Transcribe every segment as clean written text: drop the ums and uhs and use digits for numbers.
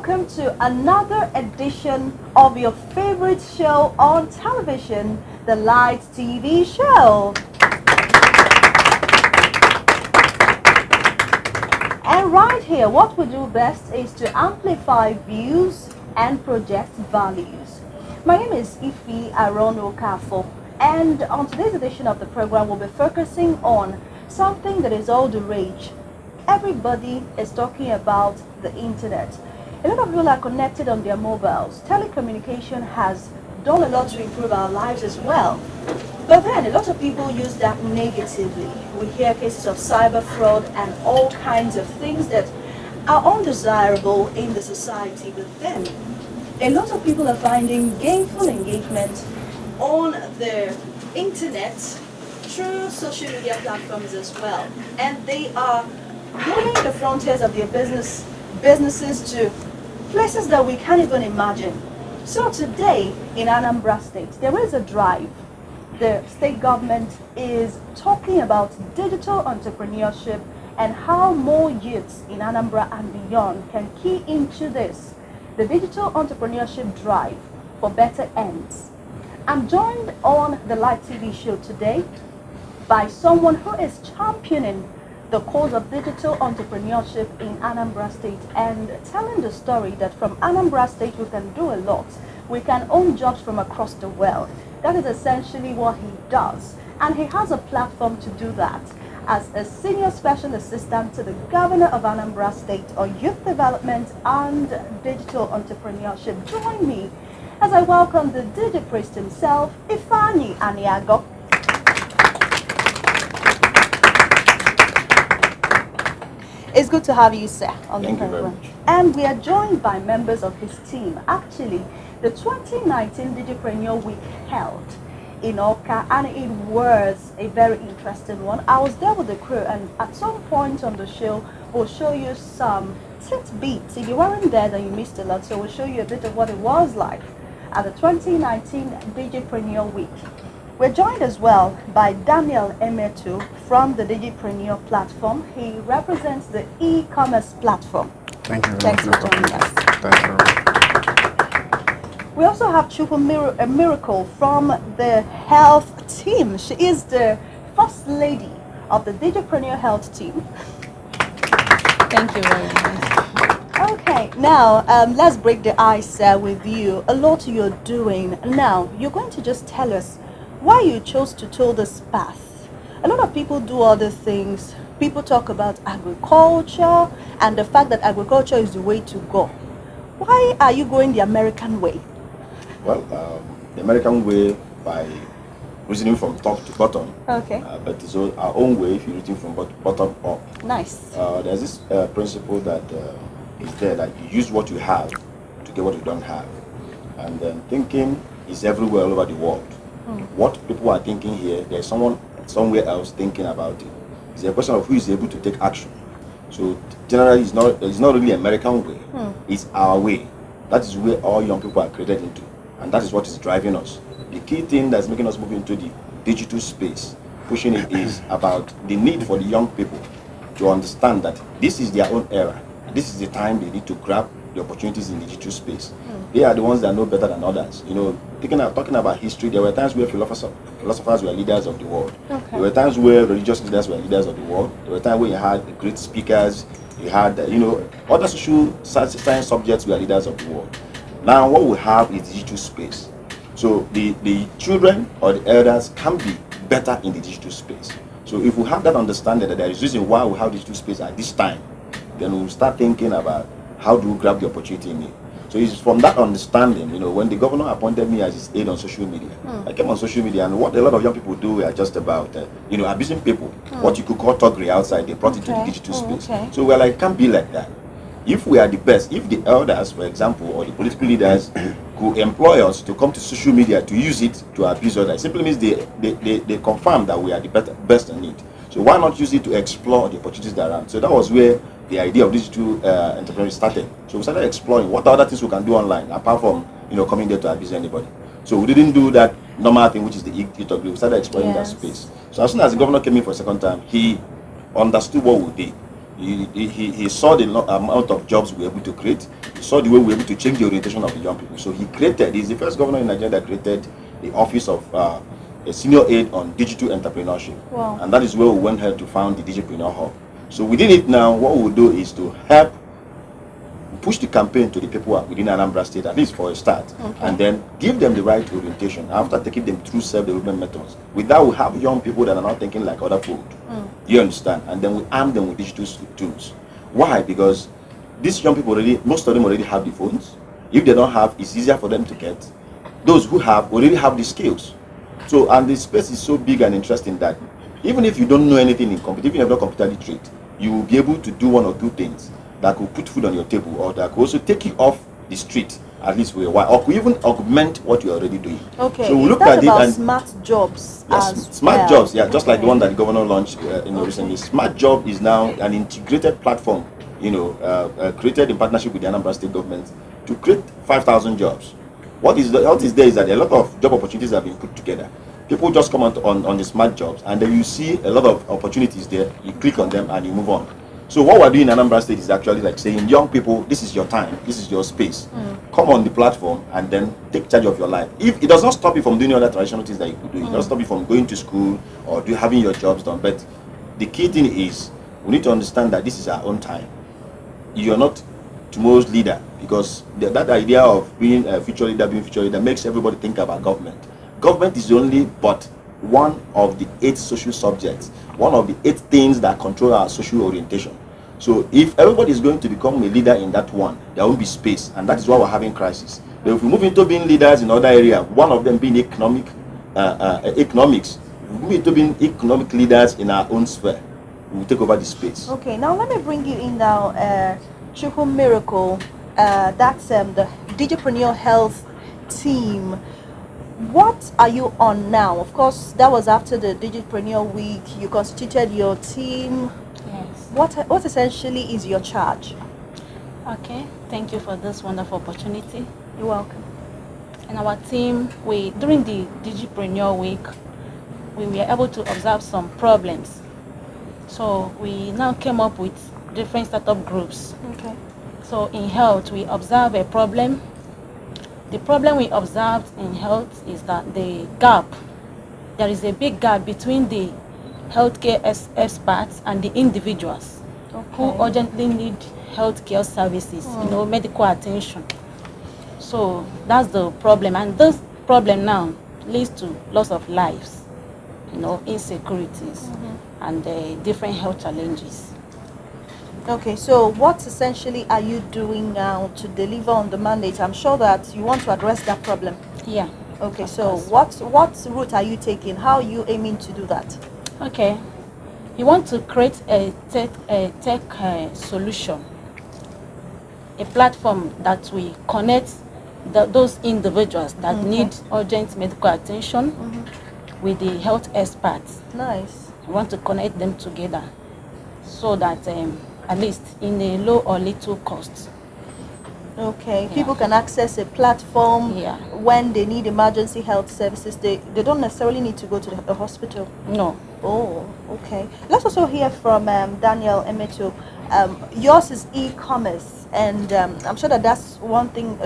welcome to another edition of your favorite show on television, the Light TV show. And right here, what we do best is to amplify views and project values. My name is Ifi Arono Kafo, and on today's edition of the program, we'll be focusing on something that is all the rage. Everybody is talking about the internet. A lot of people are connected on their mobiles. Telecommunication has done a lot to improve our lives as well. But then a lot of people use that negatively. We hear cases of cyber fraud and all kinds of things that are undesirable in the society. But then a lot of people are finding gainful engagement on the internet through social media platforms as well. And they are moving the frontiers of their businesses to places that we can't even imagine. So today in Anambra State, there is a drive. The state government is talking about digital entrepreneurship and how more youths in Anambra and beyond can key into this, the digital entrepreneurship drive for better ends. I'm joined on the Live TV show today by someone who is championing the cause of digital entrepreneurship in Anambra State and telling the story that from Anambra State we can do a lot. We can own jobs from across the world. That is essentially what he does. And he has a platform to do that. As a senior special assistant to the governor of Anambra State on youth development and digital entrepreneurship, join me as I welcome the DJ priest himself, Ifani Aniago. It's good to have you, sir, on the program. And we are joined by members of his team. Actually, the 2019 Digipreneur Week held in Oka, and it was a very interesting one. I was there with the crew, and at some point on the show, we'll show you some tidbits. If you weren't there, then you missed a lot. So we'll show you a bit of what it was like at the 2019 Digipreneur Week. We're joined as well by Daniel Emetu from the Digipreneur platform. He represents the e-commerce platform. Thank you. Thanks for joining us. Thanks very much. We also have Chupu Miracle from the health team. She is the first lady of the Digipreneur health team. Thank you very much. Okay, now let's break the ice with you. A lot you're doing. Now, you're going to just tell us why you chose to tow this path. A lot of people do other things. People talk about agriculture and the fact that agriculture is the way to go. Why are you going the American way? Well, the American way by reasoning from top to bottom. Okay. But it's our own way if you're reading from bottom up. Nice. There's this principle that is there, that you use what you have to get what you don't have. And then thinking is everywhere all over the world. What people are thinking here, there's someone somewhere else thinking about it. It's a question of who is able to take action. So generally, it's not really American way. It's our way. That is where all young people are created into, and that is what is driving us. The key thing that's making us move into the digital space, pushing it, is about the need for the young people to understand that this is their own era. This is the time they need to grab the opportunities in the digital space. They are the ones that know better than others. You know, talking about history, there were times where philosophers were leaders of the world. Okay. There were times where religious leaders were leaders of the world. There were times where you had great speakers, you had, other social science subjects were leaders of the world. Now what we have is digital space. So the children or the elders can be better in the digital space. So if we have that understanding that there is reason why we have digital space at this time, then we'll start thinking about how do we grab the opportunity in it. So it's from that understanding, when the governor appointed me as his aide on social media, I came on social media, and what a lot of young people do are just about, abusing people. What you could call thuggery outside, they brought it to the digital space. Okay. So we're like, it can't be like that. If we are the best, if the elders, for example, or the political leaders could employ us to come to social media to use it to abuse others, it simply means they confirm that we are the best in it. So why not use it to explore the opportunities that are around? So that was where the idea of digital entrepreneurship started. So we started exploring what other things we can do online apart from coming there to abuse anybody. So we didn't do that normal thing, which is the e-talk. We started exploring that space. So as soon as the governor came in for a second time, he understood what we did. He saw the amount of jobs we were able to create. saw the way we were able to change the orientation of the young people. So he's the first governor in Nigeria that created the office of a senior aide on digital entrepreneurship. Wow. And that is where we went ahead to found the Digipreneur Hub. So within it now, what we will do is to help push the campaign to the people within Anambra State, at least for a start, and then give them the right orientation after taking them through self-development methods. With that, we have young people that are not thinking like other folk. You understand? And then we arm them with digital tools. Why? Because these young people most of them already have the phones. If they don't have, it's easier for them to get. Those who have already have the skills. So, and the space is so big and interesting that even if you don't know anything in computer, even if you're not computer literate, you will be able to do one or two things that could put food on your table, or that could also take you off the street at least for a while, or could even augment what you're already doing. Okay. So we look at at it and smart jobs. yes, smart jobs, yeah, just like the one that the governor launched recently. Smart job is now an integrated platform, created in partnership with the Anambra State government to create 5,000 jobs. What is there is that a lot of job opportunities have been put together. People just come on the smart jobs, and then you see a lot of opportunities there. You click on them and you move on. So what we're doing in Anambra State is actually like saying, young people, this is your time, this is your space. Come on the platform and then take charge of your life. If it does not stop you from doing other traditional things that you could do, it doesn't stop you from going to school or having your jobs done. But the key thing is, we need to understand that this is our own time. You're not tomorrow's leader, because that idea of being a future leader makes everybody think about government. Government is only but one of the 8 social subjects, one of the 8 things that control our social orientation. So if everybody is going to become a leader in that one, there won't be space, and that is why we're having crisis. But if we move into being leaders in other areas, one of them being economics, if we move into being economic leaders in our own sphere, we will take over the space. Okay, now let me bring you in now, Chukwu Miracle, that's the Digipreneur Health team. What are you on now? Of course, that was after the Digipreneur Week. You constituted your team. Yes. What essentially is your charge? Okay, thank you for this wonderful opportunity. You're welcome. And our team, during the Digipreneur Week, we were able to observe some problems. So we now came up with different startup groups. Okay. So in health, we observe a problem. The problem we observed in health is that there is a big gap between the healthcare experts and the individuals who urgently need healthcare services, medical attention. So that's the problem, and this problem now leads to loss of lives, insecurities, and different health challenges. Okay, so what essentially are you doing now to deliver on the mandate? I'm sure that you want to address that problem. Yeah. Okay, so what route are you taking? How are you aiming to do that? Okay, we want to create a tech solution, a platform that will connect those individuals that need urgent medical attention with the health experts. Nice. We want to connect them together so that at least in a low or little cost. Okay, people can access a platform when they need emergency health services. They don't necessarily need to go to the hospital. No. Oh, okay. Let's also hear from Daniel Emeto. Yours is e-commerce, and I'm sure that that's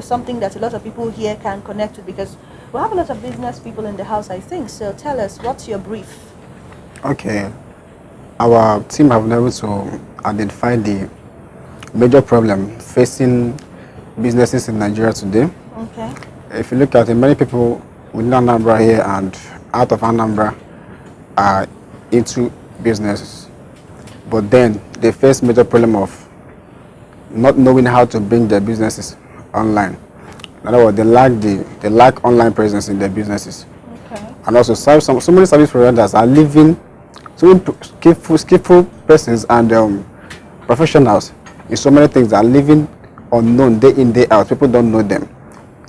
something that a lot of people here can connect with, because we have a lot of business people in the house, I think. So tell us, what's your brief? Okay. Our team have been able to identify the major problem facing businesses in Nigeria today. Okay. If you look at it, many people within Anambra here and out of Anambra are into businesses, but then they face major problem of not knowing how to bring their businesses online. In other words, they lack online presence in their businesses. Okay. And also so many service providers are living, so many skillful persons and professionals in so many things are living unknown day in, day out. People don't know them.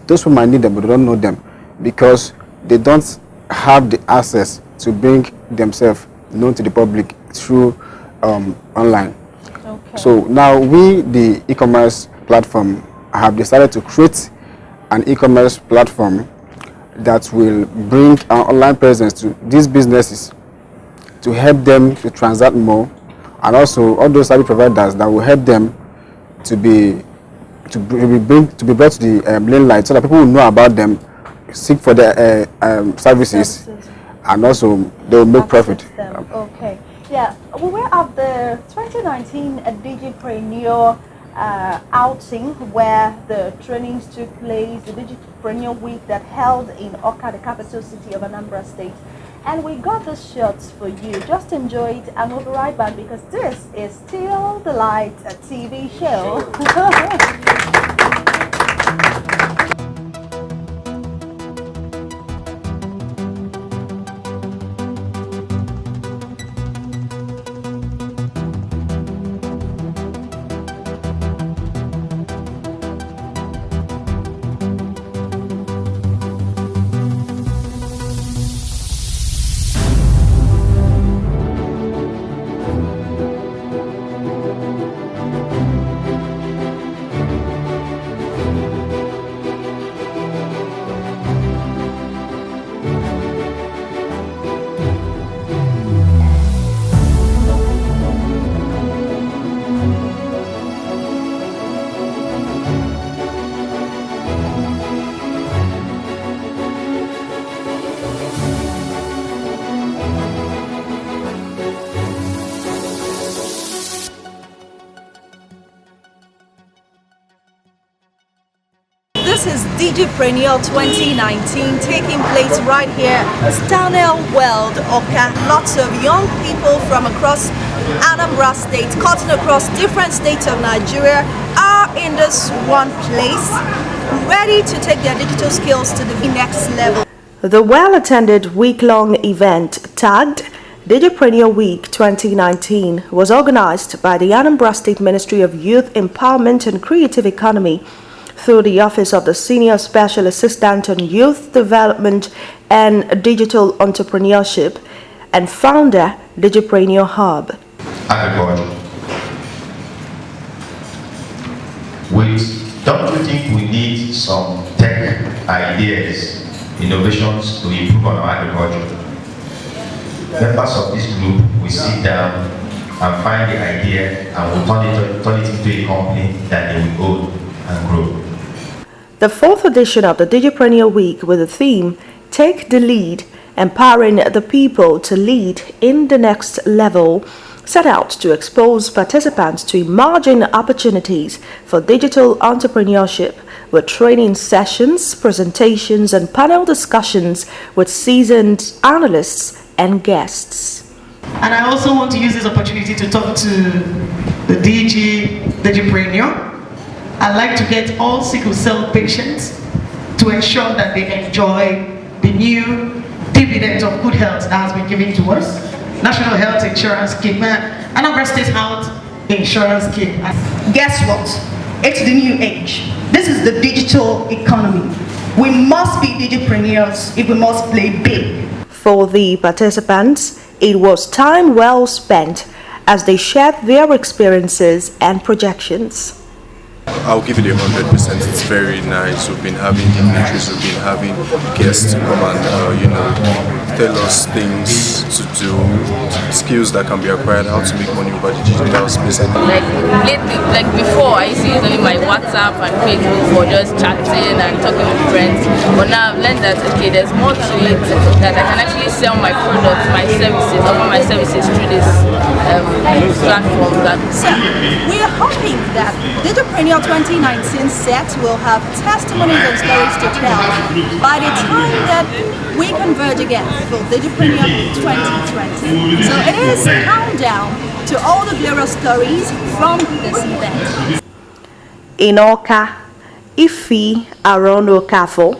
Those who might need them, but they don't know them because they don't have the access to bring themselves known to the public through online. Okay. So now we, the e-commerce platform, have decided to create an e-commerce platform that will bring our online presence to these businesses to help them to transact more, and also all those service providers that will help them to to be brought to the limelight so that people will know about them, seek for their services, and also they will make profit. Okay. Yeah, we were at the 2019 Digipreneur outing where the trainings took place, the Digipreneur Week that held in Oka, the capital city of Anambra State. And we got the shots for you. Just enjoy it, and we'll be right back because this is still the Light TV show. This is Digipreneurship 2019 taking place right here, Stanel World, Oka. Lots of young people from across Anambra State, cutting across different states of Nigeria, are in this one place, ready to take their digital skills to the next level. The well-attended week-long event tagged Digipreneur Week 2019 was organized by the Anambra State Ministry of Youth Empowerment and Creative Economy through the Office of the Senior Special Assistant on Youth Development and Digital Entrepreneurship and founder Digipreneur Hub. Agriculture. Don't you think we need some tech ideas, innovations to improve on our agriculture? Members of this group will sit down and find the idea and will turn it into a company that they will own and grow. The fourth edition of the Digipreneur Week with the theme, Take the Lead, Empowering the People to Lead in the Next Level, set out to expose participants to emerging opportunities for digital entrepreneurship with training sessions, presentations, and panel discussions with seasoned analysts and guests. And I also want to use this opportunity to talk to the Digipreneur. I'd like to get all sickle cell patients to ensure that they enjoy the new dividend of good health that has been given to us. National Health Insurance Scheme, Anambra State Health Insurance Scheme. Guess what? It's the new age. This is the digital economy. We must be digipreneurs if we must play big. For the participants, it was time well spent as they shared their experiences and projections. I'll give it 100%. It's very nice. We've been having dignitaries, we've been having guests to come and tell us things to do, skills that can be acquired, how to make money over the digital space. Like lately, like before, I used to use only my WhatsApp and Facebook for just chatting and talking with friends. But now I've learned that okay, there's more to it, that I can actually sell my products, my services, offer my services through this platform. So we are hoping that Digipreneur 2019 set will have testimonies and stories to tell by the time that we converge again for Digipreneur 2020. So it is a countdown to all the glorious stories from this event. In Oka, Ifi Arono Kafo.